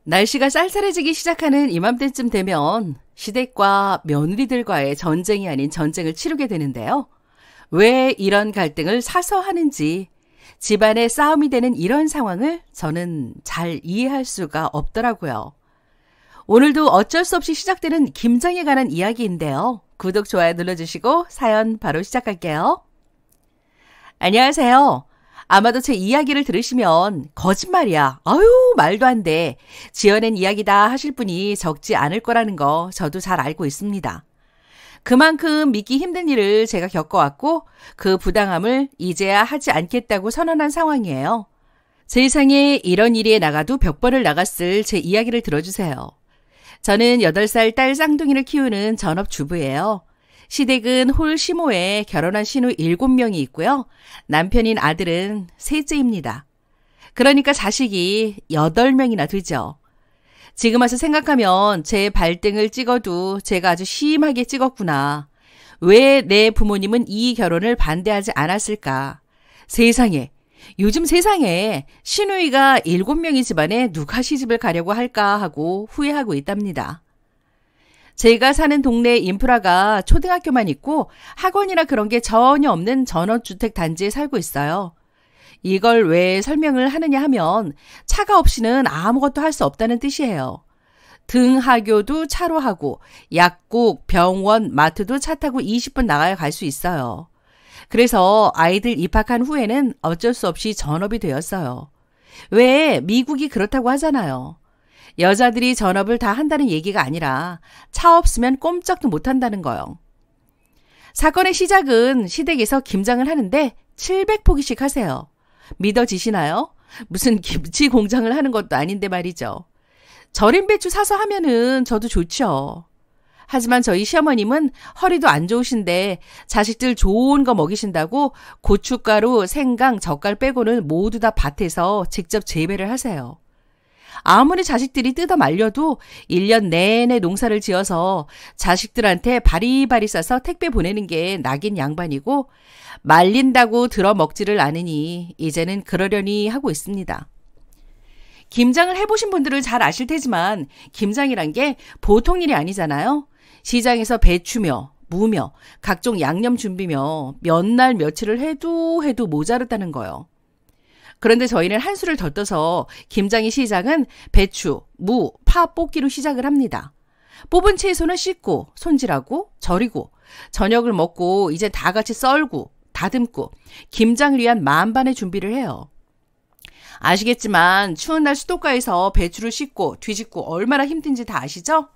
날씨가 쌀쌀해지기 시작하는 이맘때쯤 되면 시댁과 며느리들과의 전쟁이 아닌 전쟁을 치르게 되는데요. 왜 이런 갈등을 사서 하는지, 집안의 싸움이 되는 이런 상황을 저는 잘 이해할 수가 없더라고요. 오늘도 어쩔 수 없이 시작되는 김장에 관한 이야기인데요. 구독, 좋아요 눌러주시고 사연 바로 시작할게요. 안녕하세요. 아마도 제 이야기를 들으시면 거짓말이야. 아유, 말도 안 돼. 지어낸 이야기다 하실 분이 적지 않을 거라는 거 저도 잘 알고 있습니다. 그만큼 믿기 힘든 일을 제가 겪어왔고 그 부당함을 이제야 하지 않겠다고 선언한 상황이에요. 세상에 이런 일이 나가도 벽벌을 나갔을 제 이야기를 들어주세요. 저는 8살 딸 쌍둥이를 키우는 전업주부예요. 시댁은 홀 시모에 결혼한 신우 7명이 있고요. 남편인 아들은 셋째입니다. 그러니까 자식이 8명이나 되죠. 지금 와서 생각하면 제 발등을 찍어도 제가 아주 심하게 찍었구나. 왜 내 부모님은 이 결혼을 반대하지 않았을까? 세상에, 요즘 세상에 시누이가 7명이 집안에 누가 시집을 가려고 할까 하고 후회하고 있답니다. 제가 사는 동네 인프라가 초등학교만 있고 학원이나 그런 게 전혀 없는 전원주택 단지에 살고 있어요. 이걸 왜 설명을 하느냐 하면 차가 없이는 아무것도 할 수 없다는 뜻이에요. 등하교도 차로 하고 약국, 병원, 마트도 차 타고 20분 나가야 갈 수 있어요. 그래서 아이들 입학한 후에는 어쩔 수 없이 전업이 되었어요. 왜 미국이 그렇다고 하잖아요. 여자들이 전업을 다 한다는 얘기가 아니라 차 없으면 꼼짝도 못 한다는 거요. 사건의 시작은 시댁에서 김장을 하는데 700포기씩 하세요. 믿어지시나요? 무슨 김치 공장을 하는 것도 아닌데 말이죠. 절임 배추 사서 하면은 저도 좋죠. 하지만 저희 시어머님은 허리도 안 좋으신데 자식들 좋은 거 먹이신다고 고춧가루, 생강, 젓갈 빼고는 모두 다 밭에서 직접 재배를 하세요. 아무리 자식들이 뜯어 말려도 1년 내내 농사를 지어서 자식들한테 바리바리 싸서 택배 보내는 게 낙인 양반이고 말린다고 들어 먹지를 않으니 이제는 그러려니 하고 있습니다. 김장을 해보신 분들은 잘 아실 테지만 김장이란 게 보통 일이 아니잖아요. 시장에서 배추며 무며 각종 양념 준비며 몇 날 며칠을 해도 모자르다는 거요. 그런데 저희는 한수를 더 떠서 김장의 시작은 배추, 무, 파 뽑기로 시작을 합니다. 뽑은 채소는 씻고 손질하고 절이고 저녁을 먹고 이제 다 같이 썰고 다듬고 김장을 위한 만반의 준비를 해요. 아시겠지만 추운 날 수도가에서 배추를 씻고 뒤집고 얼마나 힘든지 다 아시죠?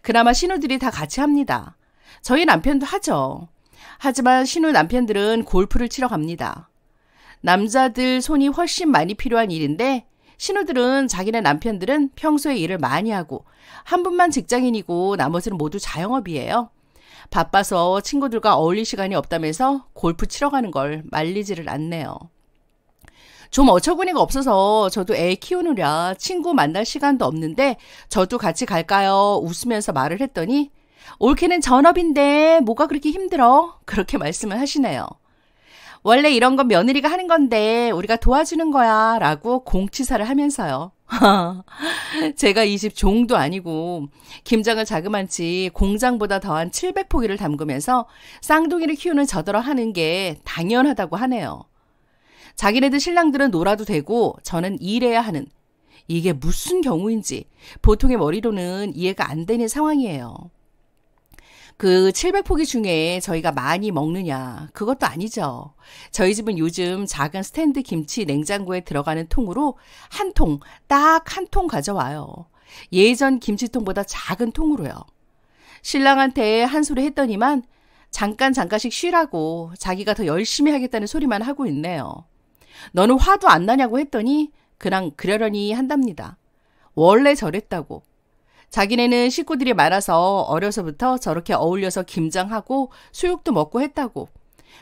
그나마 신우들이 다 같이 합니다. 저희 남편도 하죠. 하지만 신우 남편들은 골프를 치러 갑니다. 남자들 손이 훨씬 많이 필요한 일인데 신우들은 자기네 남편들은 평소에 일을 많이 하고 한 분만 직장인이고 나머지는 모두 자영업이에요. 바빠서 친구들과 어울릴 시간이 없다면서 골프 치러 가는 걸 말리지를 않네요. 좀 어처구니가 없어서 저도 애 키우느라 친구 만날 시간도 없는데 저도 같이 갈까요? 웃으면서 말을 했더니 올케는 전업인데 뭐가 그렇게 힘들어? 그렇게 말씀을 하시네요. 원래 이런 건 며느리가 하는 건데 우리가 도와주는 거야 라고 공치사를 하면서요. 제가 이 집 종도 아니고 김장을 자그만치 공장보다 더한 700포기를 담그면서 쌍둥이를 키우는 저더러 하는 게 당연하다고 하네요. 자기네들 신랑들은 놀아도 되고 저는 일해야 하는, 이게 무슨 경우인지 보통의 머리로는 이해가 안 되는 상황이에요. 그 700포기 중에 저희가 많이 먹느냐, 그것도 아니죠. 저희 집은 요즘 작은 스탠드 김치 냉장고에 들어가는 통으로 한 통, 딱 한 통 가져와요. 예전 김치통보다 작은 통으로요. 신랑한테 한 소리 했더니만 잠깐씩 쉬라고 자기가 더 열심히 하겠다는 소리만 하고 있네요. 너는 화도 안 나냐고 했더니 그냥 그러려니 한답니다. 원래 저랬다고. 자기네는 식구들이 많아서 어려서부터 저렇게 어울려서 김장하고 수육도 먹고 했다고.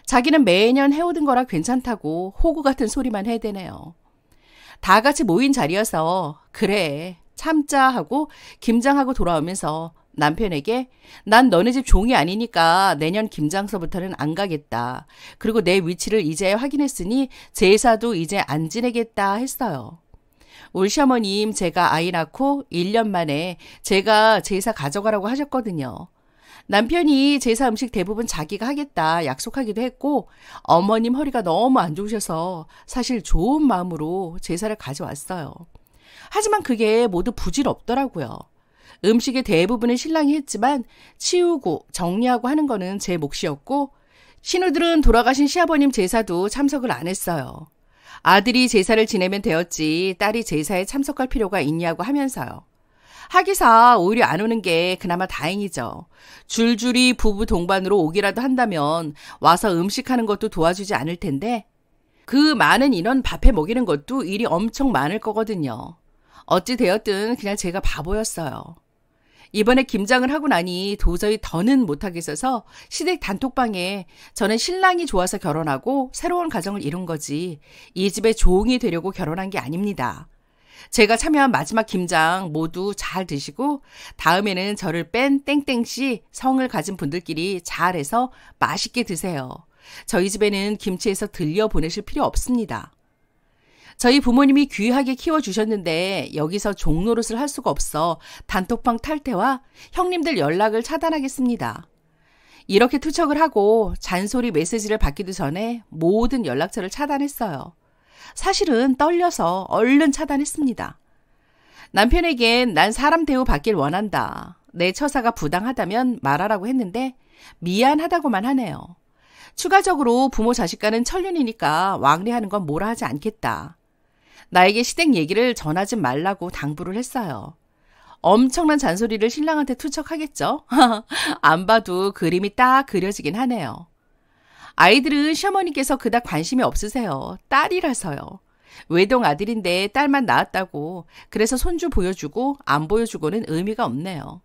자기는 매년 해오던 거라 괜찮다고 호구 같은 소리만 해대네요. 다 같이 모인 자리여서 그래 참자 하고 김장하고 돌아오면서 남편에게 난 너네 집 종이 아니니까 내년 김장서부터는 안 가겠다. 그리고 내 위치를 이제 확인했으니 제사도 이제 안 지내겠다 했어요. 올 시어머님 제가 아이 낳고 1년 만에 제가 제사 가져가라고 하셨거든요. 남편이 제사 음식 대부분 자기가 하겠다 약속하기도 했고 어머님 허리가 너무 안 좋으셔서 사실 좋은 마음으로 제사를 가져왔어요. 하지만 그게 모두 부질없더라고요. 음식의 대부분은 신랑이 했지만 치우고 정리하고 하는 거는 제 몫이었고 신우들은 돌아가신 시아버님 제사도 참석을 안 했어요. 아들이 제사를 지내면 되었지 딸이 제사에 참석할 필요가 있냐고 하면서요. 하기사 오히려 안 오는 게 그나마 다행이죠. 줄줄이 부부 동반으로 오기라도 한다면 와서 음식하는 것도 도와주지 않을 텐데 그 많은 인원 밥해 먹이는 것도 일이 엄청 많을 거거든요. 어찌 되었든 그냥 제가 바보였어요. 이번에 김장을 하고 나니 도저히 더는 못하겠어서 시댁 단톡방에 저는 신랑이 좋아서 결혼하고 새로운 가정을 이룬 거지 이 집의 종이 되려고 결혼한 게 아닙니다. 제가 참여한 마지막 김장 모두 잘 드시고 다음에는 저를 뺀 땡땡씨 성을 가진 분들끼리 잘해서 맛있게 드세요. 저희 집에는 김치에서 들려 보내실 필요 없습니다. 저희 부모님이 귀하게 키워주셨는데 여기서 종노릇을 할 수가 없어 단톡방 탈퇴와 형님들 연락을 차단하겠습니다. 이렇게 투척을 하고 잔소리 메시지를 받기도 전에 모든 연락처를 차단했어요. 사실은 떨려서 얼른 차단했습니다. 남편에겐 난 사람 대우 받길 원한다. 내 처사가 부당하다면 말하라고 했는데 미안하다고만 하네요. 추가적으로 부모 자식과는 천륜이니까 왕래하는 건 뭐라 하지 않겠다. 나에게 시댁 얘기를 전하지 말라고 당부를 했어요. 엄청난 잔소리를 신랑한테 투척하겠죠? 안 봐도 그림이 딱 그려지긴 하네요. 아이들은 시어머니께서 그닥 관심이 없으세요. 딸이라서요. 외동 아들인데 딸만 낳았다고 그래서 손주 보여주고 안 보여주고는 의미가 없네요.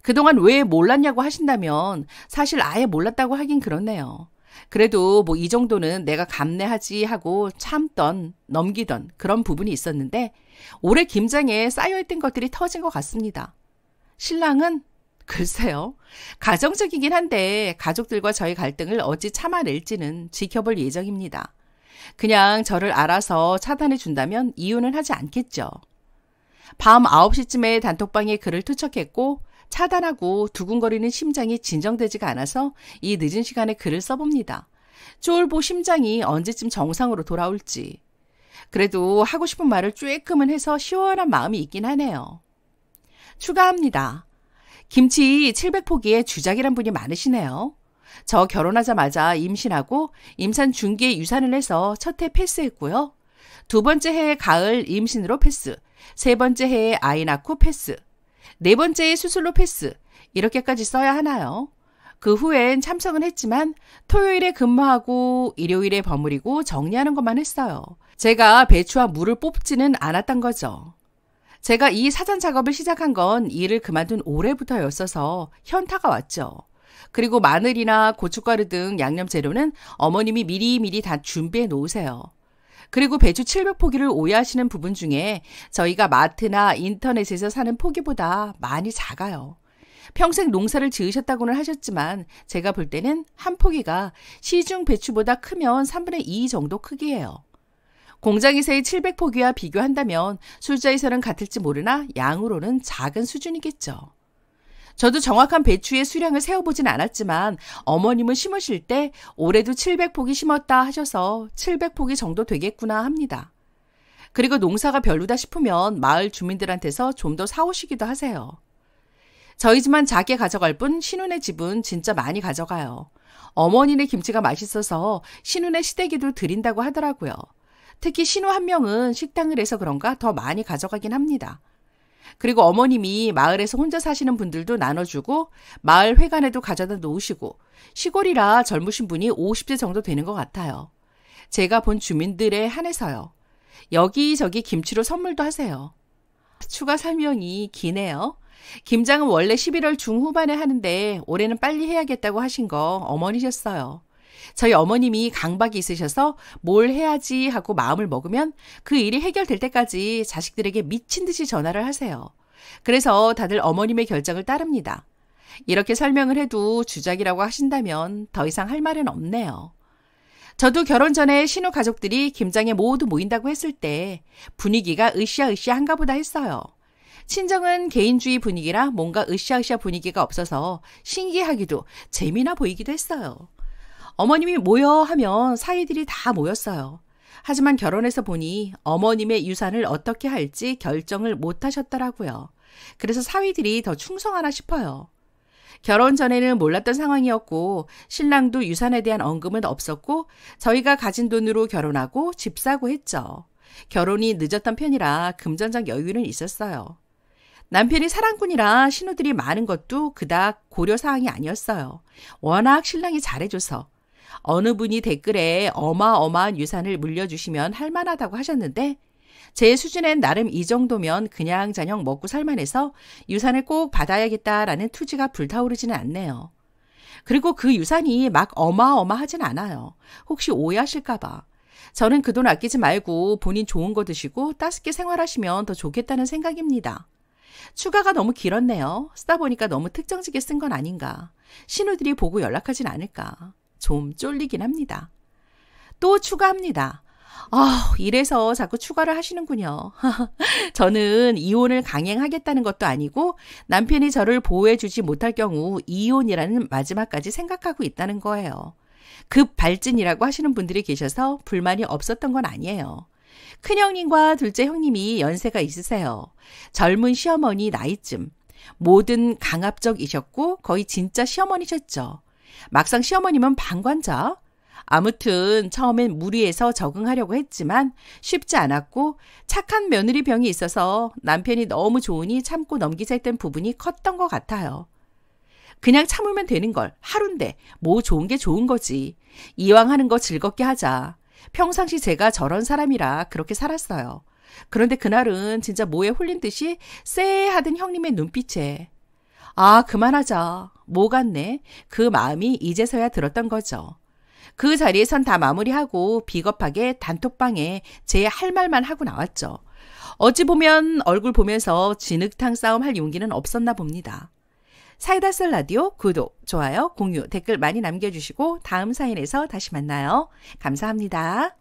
그동안 왜 몰랐냐고 하신다면 사실 아예 몰랐다고 하긴 그렇네요. 그래도 뭐 이 정도는 내가 감내하지 하고 참던 넘기던 그런 부분이 있었는데 올해 김장에 쌓여있던 것들이 터진 것 같습니다. 신랑은 글쎄요. 가정적이긴 한데 가족들과 저희 갈등을 어찌 참아낼지는 지켜볼 예정입니다. 그냥 저를 알아서 차단해 준다면 이유는 하지 않겠죠. 밤 9시쯤에 단톡방에 글을 투척했고 차단하고 두근거리는 심장이 진정되지가 않아서 이 늦은 시간에 글을 써봅니다. 쫄보 심장이 언제쯤 정상으로 돌아올지. 그래도 하고 싶은 말을 쬐끔은 해서 시원한 마음이 있긴 하네요. 추가합니다. 김치 700포기에 주작이란 분이 많으시네요. 저 결혼하자마자 임신하고 임산 중기에 유산을 해서 첫 해 패스했고요. 두 번째 해에 가을 임신으로 패스, 세 번째 해에 아이 낳고 패스, 네 번째에 수술로 패스, 이렇게까지 써야 하나요? 그 후엔 참석은 했지만 토요일에 근무하고 일요일에 버무리고 정리하는 것만 했어요. 제가 배추와 물을 뽑지는 않았던 거죠. 제가 이 사전 작업을 시작한 건 일을 그만둔 올해부터였어서 현타가 왔죠. 그리고 마늘이나 고춧가루 등 양념 재료는 어머님이 미리미리 다 준비해 놓으세요. 그리고 배추 700포기를 오해하시는 부분 중에 저희가 마트나 인터넷에서 사는 포기보다 많이 작아요. 평생 농사를 지으셨다고는 하셨지만 제가 볼 때는 한 포기가 시중 배추보다 크면 3분의 2 정도 크기예요. 공장에서의 700포기와 비교한다면 숫자에서는 같을지 모르나 양으로는 작은 수준이겠죠. 저도 정확한 배추의 수량을 세어보진 않았지만 어머님은 심으실 때 올해도 700포기 심었다 하셔서 700포기 정도 되겠구나 합니다. 그리고 농사가 별로다 싶으면 마을 주민들한테서 좀 더 사오시기도 하세요. 저희 집만 작게 가져갈 뿐 신혼의 집은 진짜 많이 가져가요. 어머니네 김치가 맛있어서 신혼의 시댁에도 드린다고 하더라고요. 특히 신우 한 명은 식당을 해서 그런가 더 많이 가져가긴 합니다. 그리고 어머님이 마을에서 혼자 사시는 분들도 나눠주고 마을 회관에도 가져다 놓으시고 시골이라 젊으신 분이 50대 정도 되는 것 같아요. 제가 본 주민들에 한해서요. 여기저기 김치로 선물도 하세요. 추가 설명이 기네요. 김장은 원래 11월 중후반에 하는데 올해는 빨리 해야겠다고 하신 거 어머니셨어요. 저희 어머님이 강박이 있으셔서 뭘 해야지 하고 마음을 먹으면 그 일이 해결될 때까지 자식들에게 미친 듯이 전화를 하세요. 그래서 다들 어머님의 결정을 따릅니다. 이렇게 설명을 해도 주작이라고 하신다면 더 이상 할 말은 없네요. 저도 결혼 전에 신우 가족들이 김장에 모두 모인다고 했을 때 분위기가 으쌰으쌰한가 보다 했어요. 친정은 개인주의 분위기라 뭔가 으쌰으쌰 분위기가 없어서 신기하기도 재미나 보이기도 했어요. 어머님이 모여 하면 사위들이 다 모였어요. 하지만 결혼해서 보니 어머님의 유산을 어떻게 할지 결정을 못 하셨더라고요. 그래서 사위들이 더 충성하나 싶어요. 결혼 전에는 몰랐던 상황이었고 신랑도 유산에 대한 언급은 없었고 저희가 가진 돈으로 결혼하고 집 사고 했죠. 결혼이 늦었던 편이라 금전적 여유는 있었어요. 남편이 사랑꾼이라 신우들이 많은 것도 그닥 고려사항이 아니었어요. 워낙 신랑이 잘해줘서. 어느 분이 댓글에 어마어마한 유산을 물려주시면 할만하다고 하셨는데 제 수준엔 나름 이 정도면 그냥저냥 먹고 살만해서 유산을 꼭 받아야겠다라는 투지가 불타오르지는 않네요. 그리고 그 유산이 막 어마어마하진 않아요. 혹시 오해하실까봐. 저는 그 돈 아끼지 말고 본인 좋은 거 드시고 따숩게 생활하시면 더 좋겠다는 생각입니다. 추가가 너무 길었네요. 쓰다 보니까 너무 특정지게 쓴 건 아닌가. 신우들이 보고 연락하진 않을까. 좀 쫄리긴 합니다. 또 추가합니다. 이래서 자꾸 추가를 하시는군요. 저는 이혼을 강행하겠다는 것도 아니고 남편이 저를 보호해주지 못할 경우 이혼이라는 마지막까지 생각하고 있다는 거예요. 급 발진이라고 하시는 분들이 계셔서 불만이 없었던 건 아니에요. 큰형님과 둘째 형님이 연세가 있으세요. 젊은 시어머니 나이쯤. 뭐든 강압적이셨고 거의 진짜 시어머니셨죠. 막상 시어머님은 방관자. 아무튼 처음엔 무리해서 적응하려고 했지만 쉽지 않았고 착한 며느리 병이 있어서 남편이 너무 좋으니 참고 넘기자 했던 부분이 컸던 것 같아요. 그냥 참으면 되는 걸. 하루인데 뭐 좋은 게 좋은 거지. 이왕 하는 거 즐겁게 하자. 평상시 제가 저런 사람이라 그렇게 살았어요. 그런데 그날은 진짜 뭐에 홀린 듯이 쎄하던 형님의 눈빛에 그만하자. 뭐 같네. 그 마음이 이제서야 들었던 거죠. 그 자리에선 다 마무리하고 비겁하게 단톡방에 제 할 말만 하고 나왔죠. 어찌 보면 얼굴 보면서 진흙탕 싸움 할 용기는 없었나 봅니다. 사이다 썰 라디오 구독, 좋아요, 공유, 댓글 많이 남겨주시고 다음 사연에서 다시 만나요. 감사합니다.